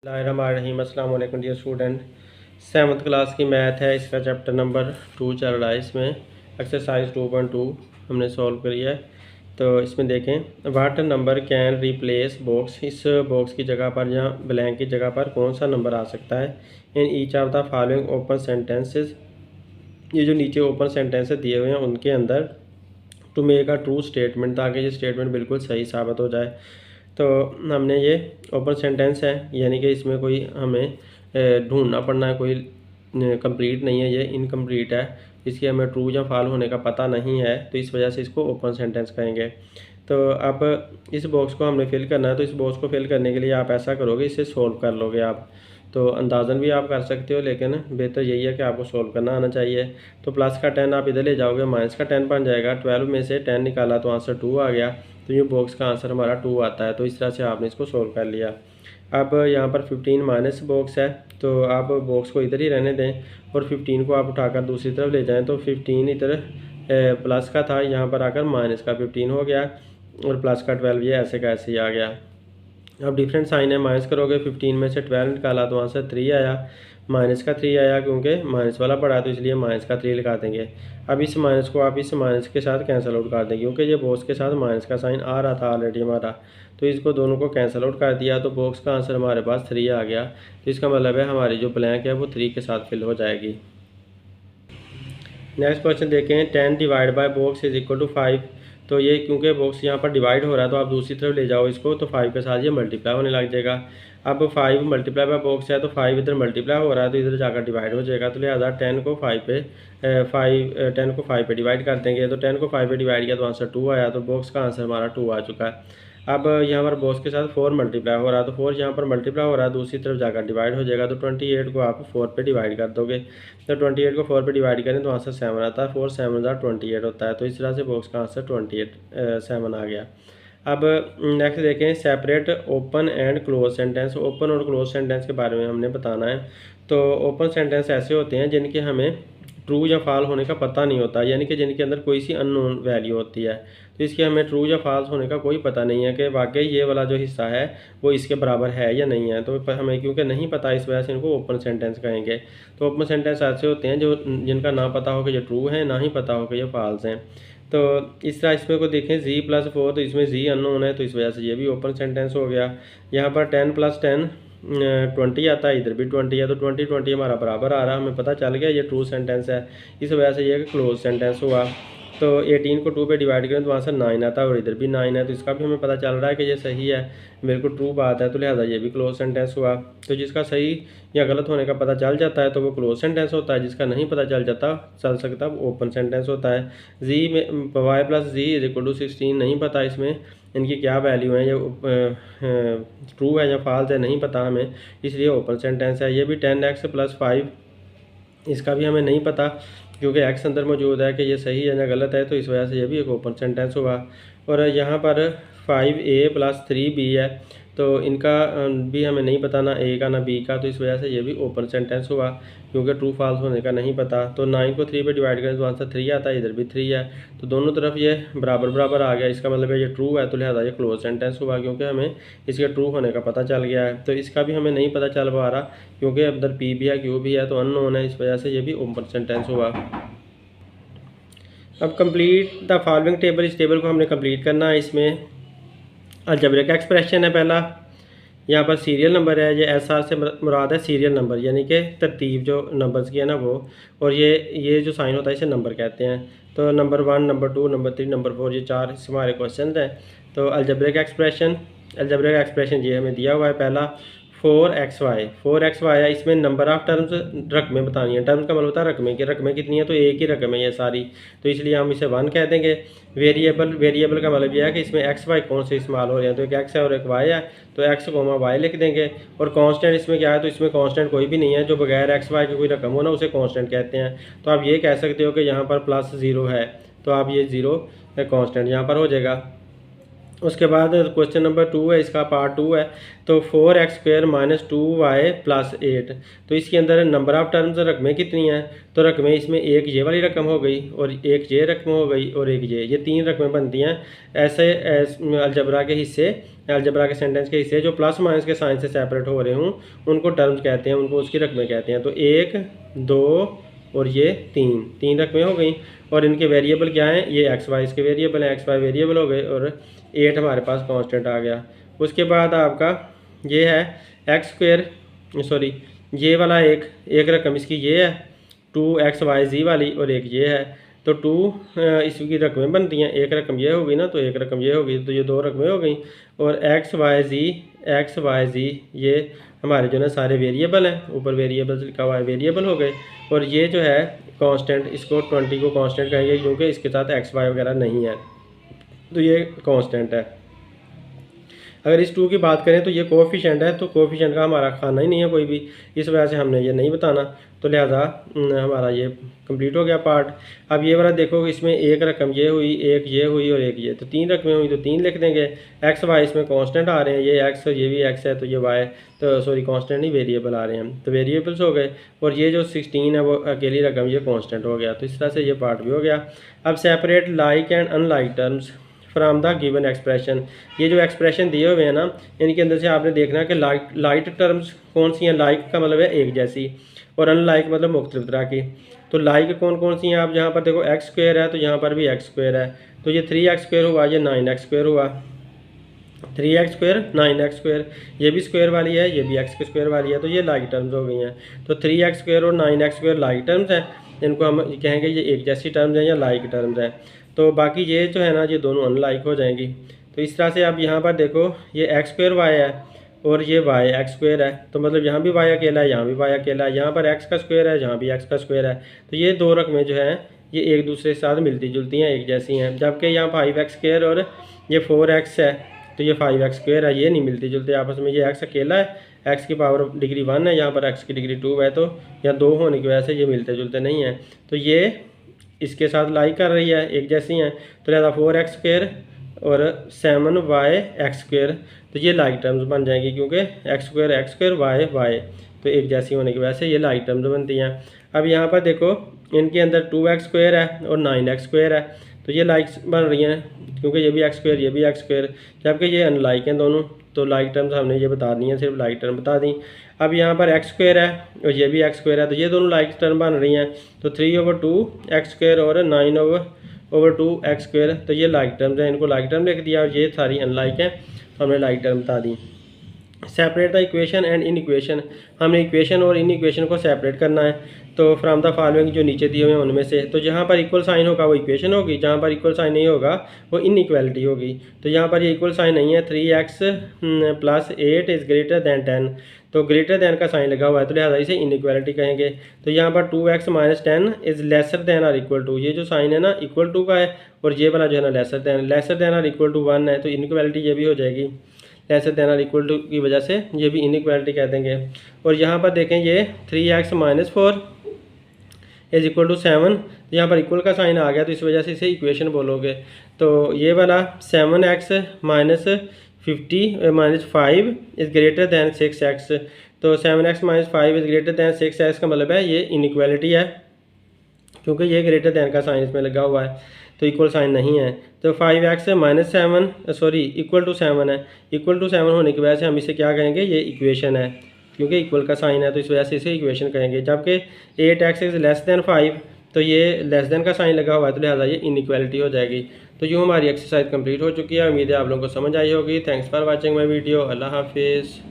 बिस्मिल्लाहिर्रहमानिर्रहीम। अस्सलाम वालेकुम डियर स्टूडेंट। 7th क्लास की मैथ है, इसका चैप्टर नंबर 2 चल रहा है। इसमें एक्सरसाइज 2.2 हमने सॉल्व करी है। तो इसमें देखें, वाट नंबर कैन रिप्लेस बॉक्स। इस बॉक्स की जगह पर या ब्लैंक की जगह पर कौन सा नंबर आ सकता है in each of the following open sentences. ये जो नीचे ओपन सेंटेंसेस दिए हुए हैं उनके अंदर to make a true statement, ताकि ये स्टेटमेंट बिल्कुल सही साबित हो जाए। तो हमने ये ओपन सेंटेंस है, यानी कि इसमें कोई हमें ढूंढना पड़ना है, कोई कंप्लीट नहीं है, ये इनकम्प्लीट है, इसकी हमें ट्रू या फॉल होने का पता नहीं है, तो इस वजह से इसको ओपन सेंटेंस कहेंगे। तो अब इस बॉक्स को हमने फिल करना है, तो इस बॉक्स को फिल करने के लिए आप ऐसा करोगे, इसे सोल्व कर लोगे आप। तो अंदाज़न भी आप कर सकते हो, लेकिन बेहतर यही है कि आपको सोल्व करना आना चाहिए। तो प्लस का 10 आप इधर ले जाओगे, माइनस का 10 बन जाएगा। 12 में से 10 निकाला तो आंसर 2 आ गया। तो ये बॉक्स का आंसर हमारा 2 आता है। तो इस तरह से आपने इसको सोल्व कर लिया। अब यहाँ पर 15 माइनस बॉक्स है, तो आप बॉक्स को इधर ही रहने दें और 15 को आप उठाकर दूसरी तरफ ले जाएं। तो 15 इधर प्लस का था, यहाँ पर आकर माइनस का 15 हो गया और प्लस का 12 ये ऐसे का ऐसे ही आ गया। अब डिफरेंट साइन है, माइनस करोगे, 15 में से 12 निकाला तो आंसर 3 आया। माइनस का 3 आया क्योंकि माइनस वाला पड़ा, तो इसलिए माइनस का 3 लगा देंगे। अब इस माइनस को आप इस माइनस के साथ कैंसिल आउट कर देंगे, क्योंकि ये बॉक्स के साथ माइनस का साइन आ रहा था ऑलरेडी हमारा, तो इसको दोनों को कैंसिल आउट कर दिया। तो बॉक्स का आंसर हमारे पास 3 आ गया। तो इसका मतलब है हमारी जो ब्लैंक है वो 3 के साथ फिल हो जाएगी। नेक्स्ट क्वेश्चन देखें, 10 divide by box is equal to 5। तो ये क्योंकि बॉक्स यहाँ पर डिवाइड हो रहा है, तो आप दूसरी तरफ ले जाओ इसको, तो 5 के साथ ये मल्टीप्लाई होने लग जाएगा। अब 5 मल्टीप्लाई बाय बॉक्स है, तो 5 इधर मल्टीप्लाई हो रहा है, तो इधर जाकर डिवाइड हो जाएगा। तो लिहाजा 10 को 5 पे डिवाइड कर देंगे। तो 10 को 5 पे डिवाइड किया तो आंसर 2 आया। तो बॉक्स का आंसर हमारा 2 आ चुका है। अब यहाँ पर बॉक्स के साथ 4 मल्टीप्लाई हो रहा है, तो 4 यहाँ पर मल्टीप्लाई हो रहा है, दूसरी तरफ जाकर डिवाइड हो जाएगा। तो 28 को आप 4 पे डिवाइड कर दोगे। तो 28 को 4 पे डिवाइड करें तो आंसर 7 आता है। 4 7 28 होता है। तो इस तरह से बॉक्स का आंसर 7 आ गया। अब नेक्स्ट देखें, separate open and clause sentence. Open और क्लोज सेंटेंस के बारे में हमने बताना है। तो ओपन सेंटेंस ऐसे होते हैं जिनके हमें ट्रू या फॉल होने का पता नहीं होता, यानी कि जिनके अंदर कोई सी अननोन वैल्यू होती है। तो इसके हमें ट्रू या फॉल्स होने का कोई पता नहीं है कि वाकई ये वाला जो हिस्सा है वो इसके बराबर है या नहीं है। तो हमें क्योंकि नहीं पता, इस वजह से इनको ओपन सेंटेंस कहेंगे। तो ओपन सेंटेंस ऐसे होते हैं जो जिनका ना पता हो कि ये ट्रू है, ना ही पता हो कि ये फॉल्स हैं। तो इस तरह इसमें को देखें, z+4, तो इसमें z अननोन है, तो इस वजह से ये भी ओपन सेंटेंस हो गया। यहाँ पर 10 + 10 20 आता है, इधर भी 20 है, तो 20 20 हमारा बराबर आ रहा है, हमें पता चल गया ये ट्रू सेंटेंस है। इस वजह से ये क्लोज सेंटेंस हुआ। तो 18 को 2 पे डिवाइड करें तो आंसर 9 आता है और इधर भी 9 है, तो इसका भी हमें पता चल रहा है कि ये सही है, बिल्कुल ट्रू बात है। तो लिहाजा ये भी क्लोज सेंटेंस हुआ। तो जिसका सही या गलत होने का पता चल जाता है तो वो क्लोज सेंटेंस होता है, जिसका नहीं पता चल सकता वो ओपन सेंटेंस होता है। z में y+z=16 नहीं पता इसमें इनकी क्या वैल्यू है, ये ट्रू है या फॉल्स है नहीं पता हमें, इसलिए ओपन सेंटेंस है। ये भी 10x + 5, इसका भी हमें नहीं पता क्योंकि x अंदर मौजूद है कि ये सही है या गलत है, तो इस वजह से ये भी एक ओपन सेंटेंस हुआ। और यहाँ पर 5a + 3b है, तो इनका भी हमें नहीं पता, ना a का ना b का, तो इस वजह से ये भी ओपन सेंटेंस हुआ क्योंकि ट्रू फॉल्स होने का नहीं पता। तो 9 को 3 पे डिवाइड करें तो आंसर 3 आता है, इधर भी 3 है, तो दोनों तरफ ये बराबर बराबर आ गया। इसका मतलब है ये ट्रू है, तो लिहाजा ये क्लोज सेंटेंस हुआ क्योंकि हमें इसके ट्रू होने का पता चल गया है। तो इसका भी हमें नहीं पता चल पा रहा क्योंकि अंदर p भी है q भी है, तो अननोन है, इस वजह से ये भी ओपन सेंटेंस हुआ। अब कंप्लीट द फॉलोइंग टेबल, इस टेबल को हमने कंप्लीट करना है। इसमें अलजेब्रिक एक्सप्रेशन है पहला, यहाँ पर सीरियल नंबर है, ये SR से मुराद है सीरियल नंबर, यानी कि तरतीब जो नंबर्स की है ना वो, और ये जो साइन होता है इसे नंबर कहते हैं। तो नंबर 1, नंबर 2, नंबर 3, नंबर 4, ये 4 हमारे क्वेश्चन हैं। तो अलजेब्रिक एक्सप्रेशन ये हमें दिया हुआ है। पहला 4xy है, इसमें नंबर ऑफ टर्म्स रकमें बतानी है। टर्म्स का मतलब होता है रकमें कि रकमें कितनी है, तो एक ही रकम है ये सारी, तो इसलिए हम इसे 1 कह देंगे। वेरिएबल का मतलब यह है कि इसमें x y कौन से इस्तेमाल हो रहे हैं, तो एक x है और एक y है, तो x, y लिख देंगे। और कांस्टेंट इसमें क्या है, तो इसमें कांस्टेंट कोई भी नहीं है, जो बगैर x y की कोई रकम हो ना उसे कांस्टेंट कहते हैं। तो आप ये कह सकते हो कि यहाँ पर +0 है, तो आप ये 0 कांस्टेंट यहाँ पर हो जाएगा। उसके बाद क्वेश्चन नंबर 2 है, इसका पार्ट 2 है। तो 4x² माइनस 2y प्लस 8। तो इसके अंदर नंबर ऑफ टर्म्स रकमें कितनी हैं? तो रकमें इसमें एक ये वाली रकम हो गई और एक ये रकम हो गई और एक ये 3 रकमें बनती हैं। ऐसे अलजबरा के हिस्से, अलजबरा के सेंटेंस के हिस्से जो प्लस माइनस के साइन से सेपरेट हो रहे हों उनको टर्म्स कहते हैं, उनको उसकी रकमें कहते हैं। तो 1, 2 और ये 3 रकमें हो गई। और इनके वेरिएबल क्या हैं? ये एक्स वाई इसके वेरिएबल हैं, एक्स वाई वेरिएबल हो गए और 8 हमारे पास कांस्टेंट आ गया। उसके बाद आपका ये है x², सॉरी ये वाला एक रकम इसकी ये है 2xyz वाली और एक ये है। तो 2 इसकी रकमें बनती हैं, एक रकम ये होगी ना तो एक रकम ये होगी, तो ये 2 रकमें हो गई। और xyz ये हमारे जो है सारे वेरिएबल हैं, ऊपर वेरिएबल लिखा हुआ है, वेरिएबल हो गए। और ये जो है कांस्टेंट, इसको 20 को कांस्टेंट कहेंगे क्योंकि इसके साथ एक्स वाई वगैरह नहीं है, तो ये कांस्टेंट है। अगर इस 2 की बात करें तो ये कोफिशिएंट है, तो कोफिशिएंट का हमारा खाना ही नहीं है कोई भी, इस वजह से हमने ये नहीं बताना। तो लिहाजा हमारा ये कंप्लीट हो गया पार्ट। अब ये वाला देखो, इसमें एक रकम ये हुई, एक ये हुई और एक ये, तो 3 रकमें हुई तो 3 लिख देंगे। एक्स वाई इसमें कांस्टेंट आ रहे हैं, ये एक्स ये भी एक्स है तो ये वाई, तो सॉरी कांस्टेंट नहीं वेरिएबल आ रहे हैं, तो वेरिएबल्स हो गए। और ये जो 16 है वो अकेली रकम ये कांस्टेंट हो गया। तो इस तरह से ये पार्ट भी हो गया। अब separate like and unlike terms from the given expression. ये जो एक्सप्रेशन दिए हुए हैं ना, इनके अंदर से आपने देखना कि लाइट टर्म्स कौन सी हैं। लाइक का मतलब है एक जैसी और अनलाइक मतलब मुख्तलिफ तरह की। तो लाइक कौन कौन सी हैं? आप यहाँ पर देखो x² है तो यहाँ पर भी x² है, तो ये 3x² हुआ, ये 9x² हुआ। 3x², 9x², ये भी स्क्वायर वाली है, ये भी x के स्क्वायर वाली है, तो ये लाइक टर्म्स हो गई हैं। तो 3x² और 9x² लाइक टर्म्स हैं, इनको हम कहेंगे ये एक जैसी टर्म्स हैं या लाइक टर्म्स हैं। तो बाकी ये जो है ना, ये दोनों अनलाइक हो जाएंगी। तो इस तरह से आप यहाँ पर देखो, ये x² y है और ये y x² है, तो मतलब यहाँ भी y अकेला है, यहाँ भी y अकेला है, यहाँ पर x का स्क्वायर है, यहाँ भी x का स्क्वायर है। तो ये 2 रकमें जो हैं ये एक दूसरे के साथ मिलती जुलती हैं, एक जैसी हैं। जबकि यहाँ 5x² और ये 4x है, तो ये 5x² है, ये नहीं मिलती जुलती आपस में। ये x अकेला है, x की पावर डिग्री 1 है, यहाँ पर x की डिग्री 2 है, तो यहाँ 2 होने की वजह से ये मिलते जुलते नहीं हैं। तो ये इसके साथ लाइक कर रही है, एक जैसी हैं। तो लिहाजा 4x² और 7y(x²), तो ये लाइक टर्म्स बन जाएंगी क्योंकि x² y, तो एक जैसी होने की वजह से ये लाइक टर्म्स बनती हैं। अब यहाँ पर देखो, इनके अंदर 2x² है और 9x² है, तो ये लाइक्स बन रही हैं क्योंकि ये भी x² ये भी x², जबकि ये अनलाइक हैं दोनों। तो लाइक टर्म्स हमने ये बता दी हैं, सिर्फ लाइक टर्म बता दी। अब यहाँ पर x² है और ये भी x² है, तो ये दोनों लाइक टर्म बन रही हैं। तो 3/2x² और 9/2x², तो ये लाइक टर्म्स हैं, इनको लाइक टर्म लिख दिया। और ये सारी अनलाइक हैं, तो हमने लाइक टर्म बता दी। Separate the equation and inequation, हमने इक्वेशन और इन इक्वेशन को सेपरेट करना है। तो फ्रॉम द फॉलोइंग, जो नीचे दिए हुए हैं उनमें से, तो जहाँ पर इक्वल साइन होगा वो इक्वेशन होगी, जहाँ पर इक्वल साइन नहीं होगा वो इनइक्वालिटी होगी। तो यहाँ पर ये इक्वल साइन नहीं है, 3x + 8 इज़ ग्रेटर दैन 10, तो ग्रेटर दैन का साइन लगा हुआ है, तो लिहाजा इसे इनइक्वालिटी कहेंगे। तो यहाँ पर 2x - 10 इज़ लेसर दैन और इक्वल टू, ये जो साइन है ना इक्वल टू का है, और ये वाला जो है ना लेसर दैन और इक्वल टू 1 है, तो इनइक्वालिटी ये भी हो जाएगी। लेसर दैन और इक्वल टू की वजह से ये भी इनइक्वालिटी कह देंगे। और यहाँ पर देखें, ये 3x - 4 इज इक्वल टू 7, तो यहाँ पर इक्वल का साइन आ गया, तो इस वजह से इसे इक्वेशन बोलोगे। तो ये वाला 7x - 5 is greater than 6x, तो 7x - 5 is greater than 6x का मतलब है ये इनइक्वालिटी है, क्योंकि ये ग्रेटर दैन का साइन इसमें लगा हुआ है, तो इक्वल साइन नहीं है। तो 5x - 7 सॉरी इक्वल टू 7 है, इक्वल टू 7 होने की वजह से हम इसे क्या कहेंगे, ये इक्वेशन है, क्योंकि इक्वल का साइन है, तो इस वजह से इसे इक्वेशन कहेंगे। जबकि 8x इज़ लेस दैन 5, तो ये लेस दैन का साइन लगा हुआ है, तो लिहाजा ये इनइक्वालिटी हो जाएगी। तो यूँ हमारी एक्सरसाइज कंप्लीट हो चुकी है। उम्मीद है आप लोगों को समझ आई होगी। Thanks for watching my video. अल्लाह हाफिज़।